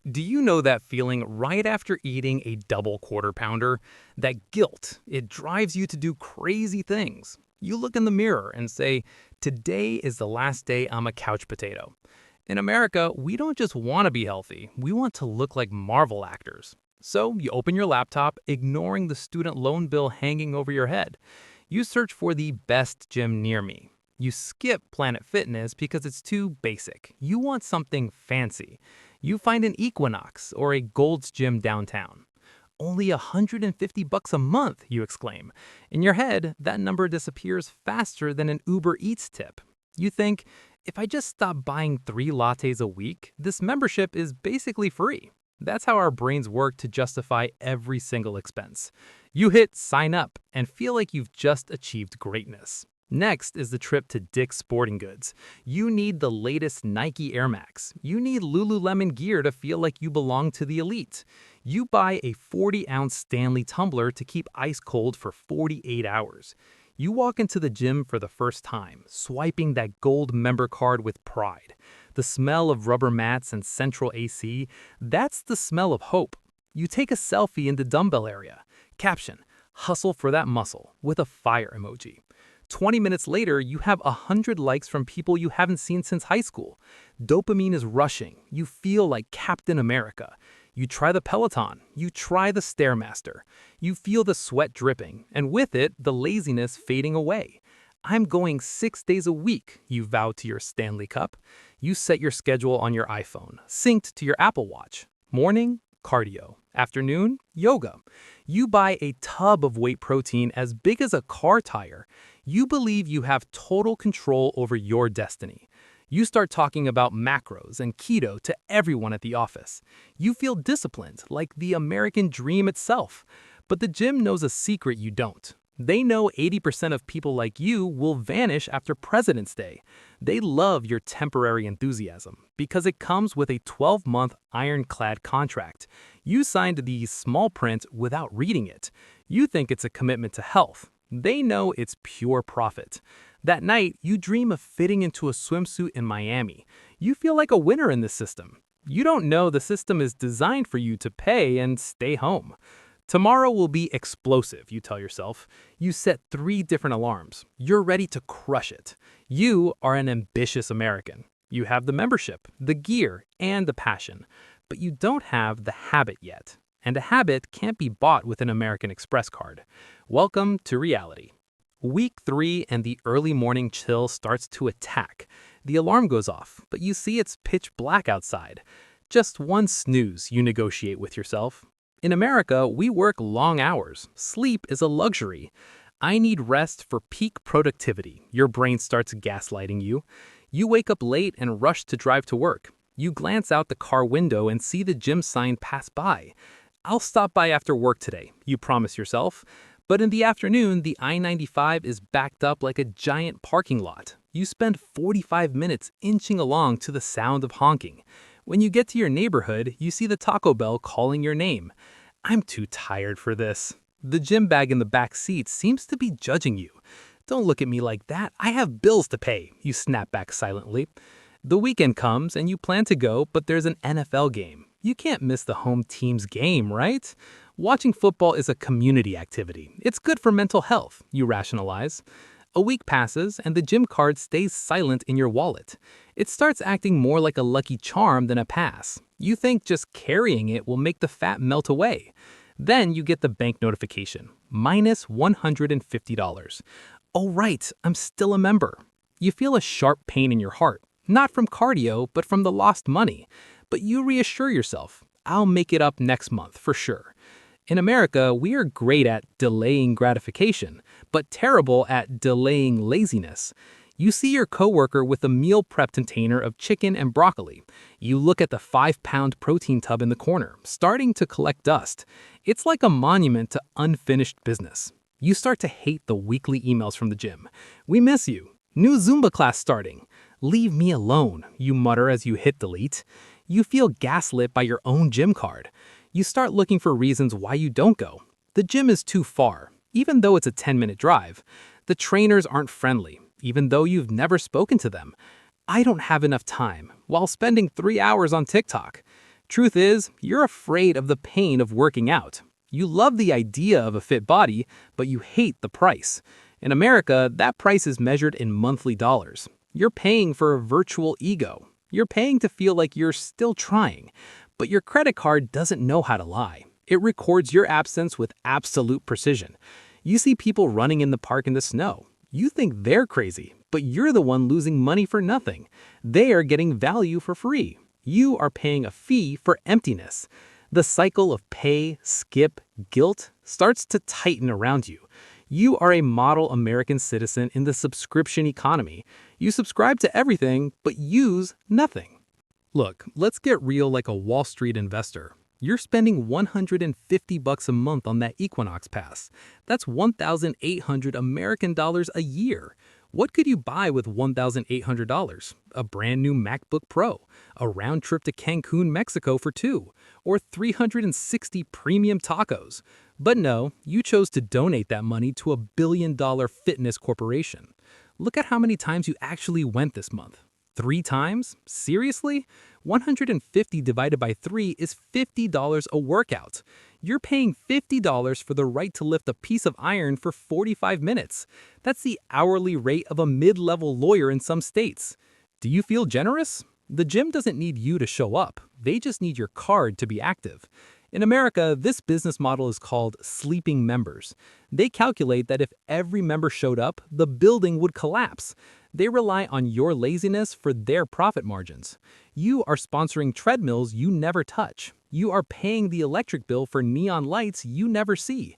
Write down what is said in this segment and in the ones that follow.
Do you know that feeling right after eating a double quarter pounder? That guilt, it drives you to do crazy things. You look in the mirror and say, "Today is the last day I'm a couch potato." In America, we don't just want to be healthy, we want to look like Marvel actors. So you open your laptop, ignoring the student loan bill hanging over your head. You search for the best gym near me. You skip Planet Fitness because it's too basic. You want something fancy. You find an Equinox or a Gold's Gym downtown. Only $150 a month, you exclaim. In your head, that number disappears faster than an Uber Eats tip. You think, if I just stop buying 3 lattes a week, this membership is basically free. That's how our brains work to justify every single expense. You hit sign up and feel like you've just achieved greatness. Next is the trip to Dick's Sporting Goods. You need the latest Nike Air Max. You need Lululemon gear to feel like you belong to the elite. You buy a 40-ounce Stanley tumbler to keep ice cold for 48 hours. You walk into the gym for the first time, swiping that gold member card with pride. The smell of rubber mats and central AC, that's the smell of hope. You take a selfie in the dumbbell area. Caption, "Hustle for that muscle," with a fire emoji. 20 minutes later, you have 100 likes from people you haven't seen since high school. Dopamine is rushing. You feel like Captain America. You try the Peloton. You try the Stairmaster. You feel the sweat dripping, and with it, the laziness fading away. "I'm going 6 days a week," you vow to your Stanley Cup. You set your schedule on your iPhone, synced to your Apple Watch. Morning, cardio. Afternoon, yoga. You buy a tub of whey protein as big as a car tire. You believe you have total control over your destiny. You start talking about macros and keto to everyone at the office. You feel disciplined, like the American dream itself. But the gym knows a secret you don't. They know 80% of people like you will vanish after President's Day. They love your temporary enthusiasm because it comes with a 12-month ironclad contract. You signed the small print without reading it. You think it's a commitment to health. They know it's pure profit. That night, you dream of fitting into a swimsuit in Miami. You feel like a winner in this system. You don't know the system is designed for you to pay and stay home. Tomorrow will be explosive, you tell yourself. You set 3 different alarms. You're ready to crush it. You are an ambitious American. You have the membership, the gear, and the passion. But you don't have the habit yet. And a habit can't be bought with an American Express card. Welcome to reality. Week 3 and the early morning chill starts to attack. The alarm goes off, but you see it's pitch black outside. Just one snooze, you negotiate with yourself. In America, we work long hours. Sleep is a luxury. "I need rest for peak productivity," your brain starts gaslighting you. You wake up late and rush to drive to work. You glance out the car window and see the gym sign pass by. "I'll stop by after work today," you promise yourself. But in the afternoon, the I-95 is backed up like a giant parking lot. You spend 45 minutes inching along to the sound of honking. When you get to your neighborhood, you see the Taco Bell calling your name. "I'm too tired for this." The gym bag in the back seat seems to be judging you. "Don't look at me like that. I have bills to pay," you snap back silently. The weekend comes and you plan to go, but there's an NFL game. You can't miss the home team's game, right? Watching football is a community activity. It's good for mental health, you rationalize. A week passes and the gym card stays silent in your wallet. It starts acting more like a lucky charm than a pass. You think just carrying it will make the fat melt away. Then you get the bank notification, minus $150. "Oh right, I'm still a member." You feel a sharp pain in your heart, not from cardio, but from the lost money. But you reassure yourself, "I'll make it up next month for sure." In America, we are great at delaying gratification, but terrible at delaying laziness. You see your coworker with a meal prep container of chicken and broccoli. You look at the 5-pound protein tub in the corner, starting to collect dust. It's like a monument to unfinished business. You start to hate the weekly emails from the gym. "We miss you. New Zumba class starting." "Leave me alone," you mutter as you hit delete. You feel gaslit by your own gym card. You start looking for reasons why you don't go. The gym is too far, even though it's a 10-minute drive. The trainers aren't friendly, even though you've never spoken to them. "I don't have enough time," while spending 3 hours on TikTok. Truth is, you're afraid of the pain of working out. You love the idea of a fit body, but you hate the price. In America, that price is measured in monthly dollars. You're paying for a virtual ego. You're paying to feel like you're still trying. But your credit card doesn't know how to lie. It records your absence with absolute precision. You see people running in the park in the snow. You think they're crazy, but you're the one losing money for nothing. They are getting value for free. You are paying a fee for emptiness. The cycle of pay, skip, guilt starts to tighten around you. You are a model American citizen in the subscription economy. You subscribe to everything, but use nothing. Look, let's get real like a Wall Street investor. You're spending $150 a month on that Equinox pass. That's 1,800 American dollars a year. What could you buy with $1,800? A brand new MacBook Pro, a round trip to Cancun, Mexico for two, or 360 premium tacos. But no, you chose to donate that money to a billion-dollar fitness corporation. Look at how many times you actually went this month. 3 times? Seriously? 150 divided by 3 is $50 a workout. You're paying $50 for the right to lift a piece of iron for 45 minutes. That's the hourly rate of a mid-level lawyer in some states. Do you feel generous? The gym doesn't need you to show up. They just need your card to be active. In America, this business model is called sleeping members. They calculate that if every member showed up, the building would collapse. They rely on your laziness for their profit margins. You are sponsoring treadmills you never touch. You are paying the electric bill for neon lights you never see.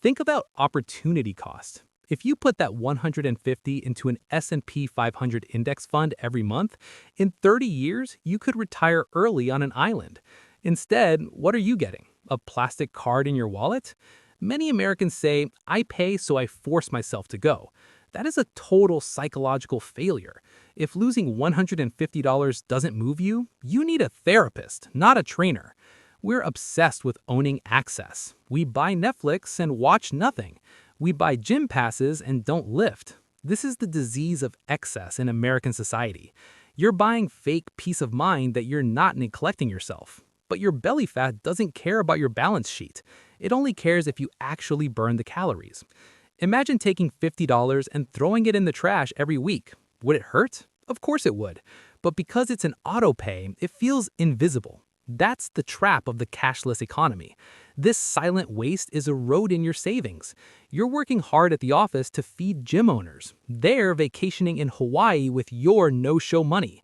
Think about opportunity cost. If you put that 150 into an S&P 500 index fund every month, in 30 years, you could retire early on an island. Instead, what are you getting? A plastic card in your wallet? Many Americans say, I pay so I force myself to go. That is a total psychological failure. If losing $150 doesn't move you, you need a therapist, not a trainer. We're obsessed with owning access. We buy Netflix and watch nothing. We buy gym passes and don't lift. This is the disease of excess in American society. You're buying fake peace of mind that you're not neglecting yourself. But your belly fat doesn't care about your balance sheet. It only cares if you actually burn the calories. Imagine taking $50 and throwing it in the trash every week. Would it hurt? Of course it would. But because it's an auto pay, it feels invisible. That's the trap of the cashless economy. This silent waste is eroding your savings. You're working hard at the office to feed gym owners. They're vacationing in Hawaii with your no-show money.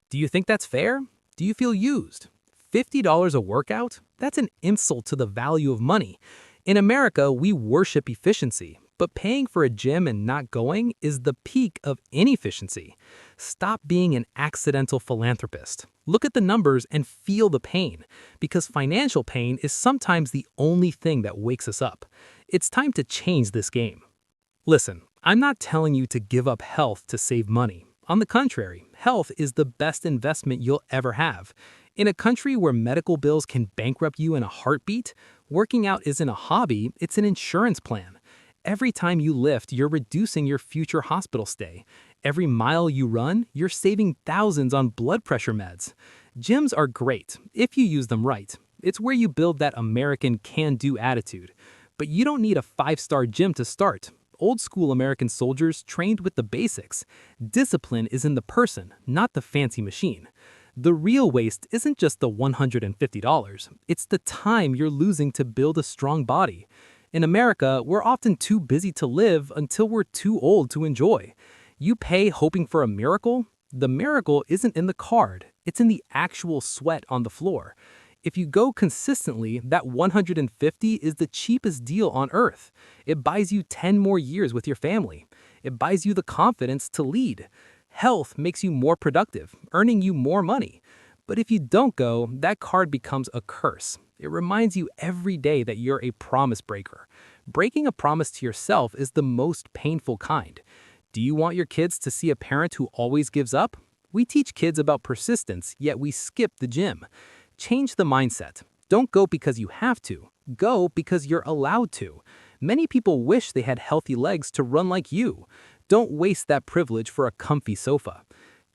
Do you think that's fair? Do you feel used? $50 a workout? That's an insult to the value of money. In America, we worship efficiency, but paying for a gym and not going is the peak of inefficiency. Stop being an accidental philanthropist. Look at the numbers and feel the pain, because financial pain is sometimes the only thing that wakes us up. It's time to change this game. Listen, I'm not telling you to give up health to save money. On the contrary, health is the best investment you'll ever have. In a country where medical bills can bankrupt you in a heartbeat, working out isn't a hobby, it's an insurance plan. Every time you lift, you're reducing your future hospital stay. Every mile you run, you're saving thousands on blood pressure meds. Gyms are great, if you use them right. It's where you build that American can-do attitude. But you don't need a 5-star gym to start. Old-school American soldiers trained with the basics. Discipline is in the person, not the fancy machine. The real waste isn't just the $150, it's the time you're losing to build a strong body. In America, we're often too busy to live until we're too old to enjoy. You pay hoping for a miracle? The miracle isn't in the card, it's in the actual sweat on the floor. If you go consistently, that $150 is the cheapest deal on earth. It buys you 10 more years with your family. It buys you the confidence to lead. Health makes you more productive, earning you more money. But if you don't go, that card becomes a curse. It reminds you every day that you're a promise breaker. Breaking a promise to yourself is the most painful kind. Do you want your kids to see a parent who always gives up? We teach kids about persistence, yet we skip the gym. Change the mindset. Don't go because you have to. Go because you're allowed to. Many people wish they had healthy legs to run like you. Don't waste that privilege for a comfy sofa.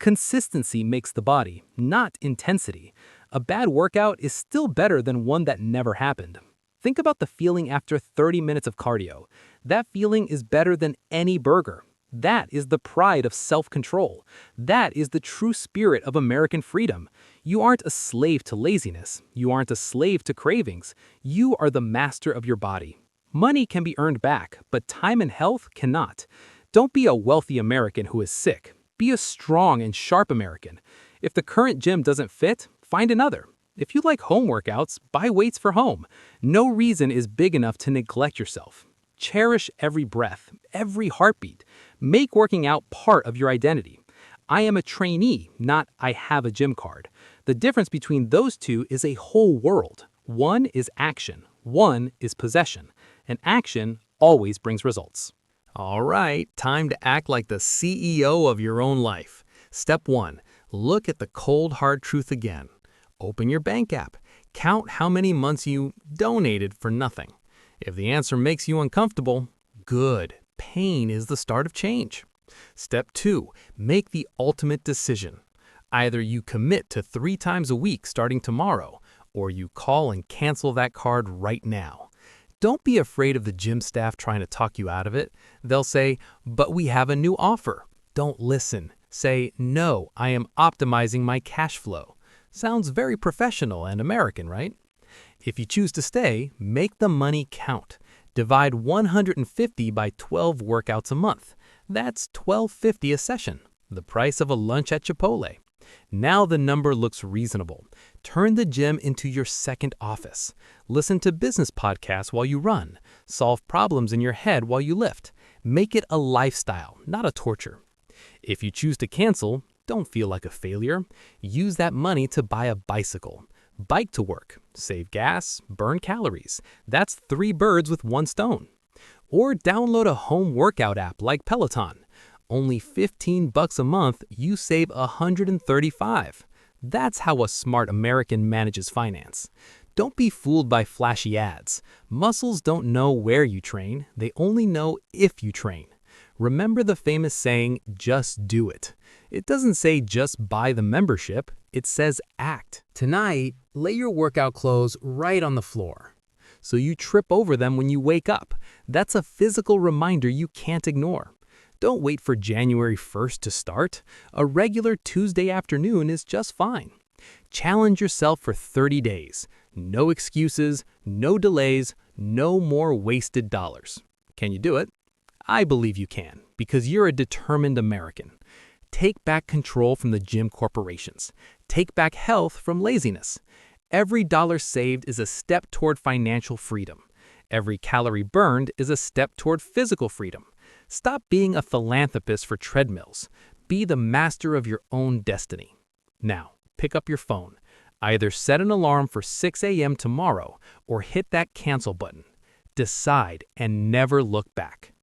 Consistency makes the body, not intensity. A bad workout is still better than one that never happened. Think about the feeling after 30 minutes of cardio. That feeling is better than any burger. That is the pride of self-control. That is the true spirit of American freedom. You aren't a slave to laziness. You aren't a slave to cravings. You are the master of your body. Money can be earned back, but time and health cannot. Don't be a wealthy American who is sick. Be a strong and sharp American. If the current gym doesn't fit, find another. If you like home workouts, buy weights for home. No reason is big enough to neglect yourself. Cherish every breath, every heartbeat. Make working out part of your identity. I am a trainee, not I have a gym card. The difference between those two is a whole world. One is action, one is possession. And action always brings results. All right, time to act like the CEO of your own life. Step 1, look at the cold hard truth again. Open your bank app. Count how many months you donated for nothing. If the answer makes you uncomfortable, good. Pain is the start of change. Step 2, make the ultimate decision. Either you commit to 3 times a week starting tomorrow, or you call and cancel that card right now. Don't be afraid of the gym staff trying to talk you out of it. They'll say, "But we have a new offer." Don't listen. Say, "No, I am optimizing my cash flow." Sounds very professional and American, right? If you choose to stay, make the money count. Divide 150 by 12 workouts a month. That's $12.50 a session, the price of a lunch at Chipotle. Now the number looks reasonable. Turn the gym into your second office. Listen to business podcasts while you run. Solve problems in your head while you lift. Make it a lifestyle, not a torture. If you choose to cancel, don't feel like a failure. Use that money to buy a bicycle. Bike to work, save gas, burn calories. That's 3 birds with 1 stone. Or download a home workout app like Peloton. Only $15 a month, you save $135. That's how a smart American manages finance. Don't be fooled by flashy ads. Muscles don't know where you train, they only know if you train. Remember the famous saying, just do it. It doesn't say just buy the membership, it says act. Tonight, lay your workout clothes right on the floor, so you trip over them when you wake up. That's a physical reminder you can't ignore. Don't wait for January 1st to start. A regular Tuesday afternoon is just fine. Challenge yourself for 30 days. No excuses, no delays, no more wasted dollars. Can you do it? I believe you can, because you're a determined American. Take back control from the gym corporations. Take back health from laziness. Every dollar saved is a step toward financial freedom. Every calorie burned is a step toward physical freedom. Stop being a philanthropist for treadmills. Be the master of your own destiny. Now, pick up your phone. Either set an alarm for 6 a.m. tomorrow or hit that cancel button. Decide and never look back.